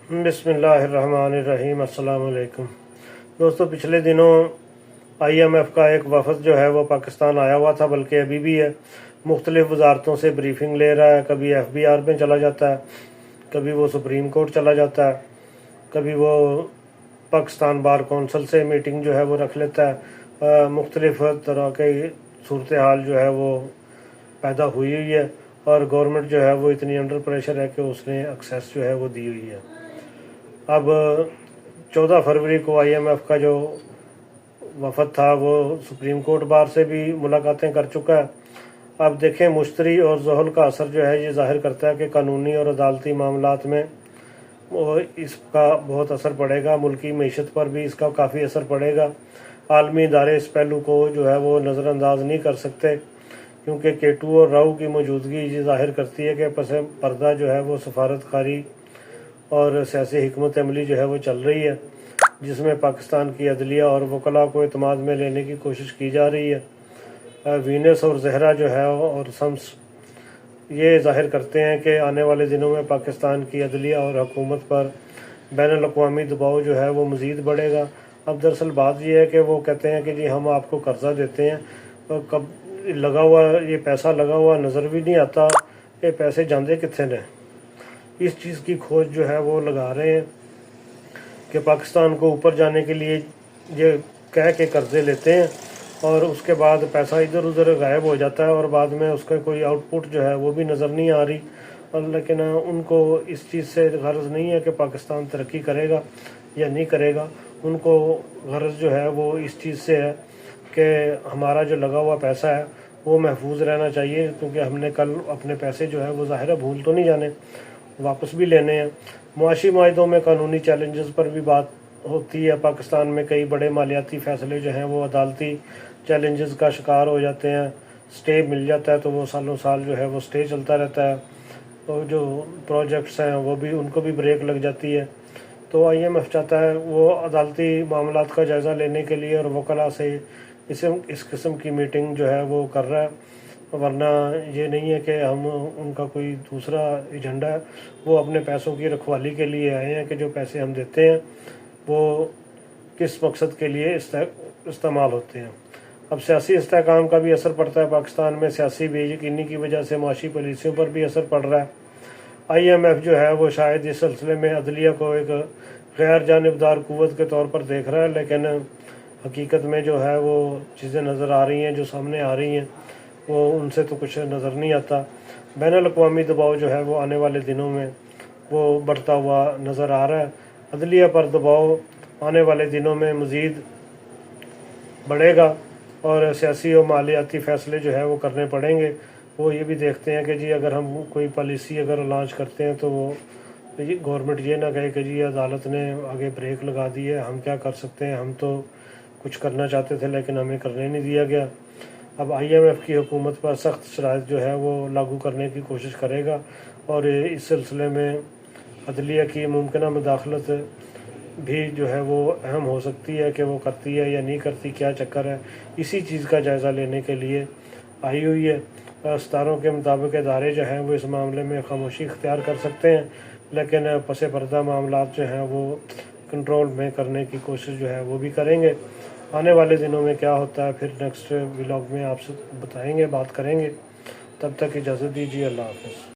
बिस्मिल्लाहिर्रहमानिर्रहीम। अस्सलाम वालेकुम दोस्तों, पिछले दिनों IMF का एक वफद जो है वो पाकिस्तान आया हुआ था, बल्कि अभी भी है। मुख्तलिफ़ वजारतों से ब्रीफिंग ले रहा है। कभी FBR में चला जाता है, कभी वो सुप्रीम कोर्ट चला जाता है, कभी वो पाकिस्तान बार कौंसल से मीटिंग जो है वो रख लेता है। मुख्तलिफ़ तरह की सूरत हाल जो है वो पैदा हुई है और गवर्नमेंट जो है वो इतनी अंडर प्रेशर है कि उसने एक्सेस जो है वो दी हुई है। अब 14 फरवरी को IMF का जो वफद था वो सुप्रीम कोर्ट बार से भी मुलाकातें कर चुका है। अब देखें, मुश्तरी और ज़ोहल का असर जो है ये ज़ाहिर करता है कि कानूनी और अदालती मामलात में वो इसका बहुत असर पड़ेगा। मुल्की मईशत पर भी इसका काफ़ी असर पड़ेगा। आलमी इदारे इस पहलू को जो है वो नज़रअंदाज नहीं कर सकते, क्योंकि K2 और राउ की मौजूदगी ये ज़ाहिर करती है कि पस पर्दा जो है वो सफारतकारी और सियासी हिकमत अमली जो है वो चल रही है, जिसमें पाकिस्तान की अदलिया और वकला को एतमाद में लेने की कोशिश की जा रही है। वीनस और जहरा जो है और शम्स ये जाहिर करते हैं कि आने वाले दिनों में पाकिस्तान की अदलिया और हुकूमत पर बैनुल अक़वामी दबाव जो है वो मज़ीद बढ़ेगा। अब दरअसल बात यह है कि वो कहते हैं कि जी हम आपको कर्जा देते हैं, तो कब लगा हुआ ये पैसा लगा हुआ नज़र भी नहीं आता, ये पैसे जाते कितने ने। इस चीज़ की खोज जो है वो लगा रहे हैं कि पाकिस्तान को ऊपर जाने के लिए ये कह के कर्जे लेते हैं और उसके बाद पैसा इधर उधर गायब हो जाता है और बाद में उसका कोई आउटपुट जो है वो भी नज़र नहीं आ रही। और लेकिन उनको इस चीज़ से गर्ज नहीं है कि पाकिस्तान तरक्की करेगा या नहीं करेगा। उनको गर्ज जो है वो इस चीज़ से है कि हमारा जो लगा हुआ पैसा है वो महफूज रहना चाहिए, क्योंकि हमने कल अपने पैसे जो है वो ज़ाहिर है भूल तो नहीं जाने, वापस भी लेने हैं। मुआशी माहिदों में कानूनी चैलेंजेस पर भी बात होती है। पाकिस्तान में कई बड़े मालियाती फ़ैसले जो हैं वो अदालती चैलेंजेस का शिकार हो जाते हैं। स्टे मिल जाता है तो वो सालों साल जो है वो स्टे चलता रहता है, तो जो प्रोजेक्ट्स हैं वो भी उनको भी ब्रेक लग जाती है। तो IMF चाहता है वो अदालती मामलात का जायज़ा लेने के लिए और वकला से इस किस्म की मीटिंग जो है वो कर रहा है, वरना ये नहीं है कि हम उनका कोई दूसरा एजेंडा है। वो अपने पैसों की रखवाली के लिए आए हैं कि जो पैसे हम देते हैं वो किस मकसद के लिए इस्तेमाल होते हैं। अब सियासी इस्तेहकाम का भी असर पड़ता है। पाकिस्तान में सियासी बेयकीनी की वजह से माशी पॉलिसियों पर भी असर पड़ रहा है। IMF जो है वो शायद इस सिलसिले में अदलिया को एक गैर जानिबदार क़ुव्वत के तौर पर देख रहा है, लेकिन हकीकत में जो है वो चीज़ें नज़र आ रही हैं, जो सामने आ रही हैं वो उनसे तो कुछ नज़र नहीं आता। बैनुल अक़वामी दबाव जो है वो आने वाले दिनों में वो बढ़ता हुआ नज़र आ रहा है। अदलिया पर दबाव आने वाले दिनों में मज़ीद बढ़ेगा और सियासी और मालियाती फ़ैसले जो है वो करने पड़ेंगे। वो ये भी देखते हैं कि जी अगर हम कोई पॉलिसी अगर लॉन्च करते हैं तो वो गवर्नमेंट ये ना कहे कि जी अदालत ने आगे ब्रेक लगा दी है, हम क्या कर सकते हैं, हम तो कुछ करना चाहते थे लेकिन हमें करने नहीं दिया गया। अब IMF की हुकूमत पर सख्त शराइत जो है वो लागू करने की कोशिश करेगा और इस सिलसिले में अदलिया की मुमकिन मदाखलत भी जो है वो अहम हो सकती है कि वो करती है या नहीं करती, क्या चक्कर है। इसी चीज़ का जायज़ा लेने के लिए आई हुई है। सितारों के मुताबिक इदारे जो हैं वो इस मामले में खामोशी इख्तियार कर सकते हैं, लेकिन पस पर्दा मामलात जो हैं वो कंट्रोल में करने की कोशिश जो है वो भी करेंगे। आने वाले दिनों में क्या होता है फिर नेक्स्ट व्लॉग में आपसे बताएंगे, बात करेंगे। तब तक इजाज़त दीजिए। अल्लाह हाफ़िज़।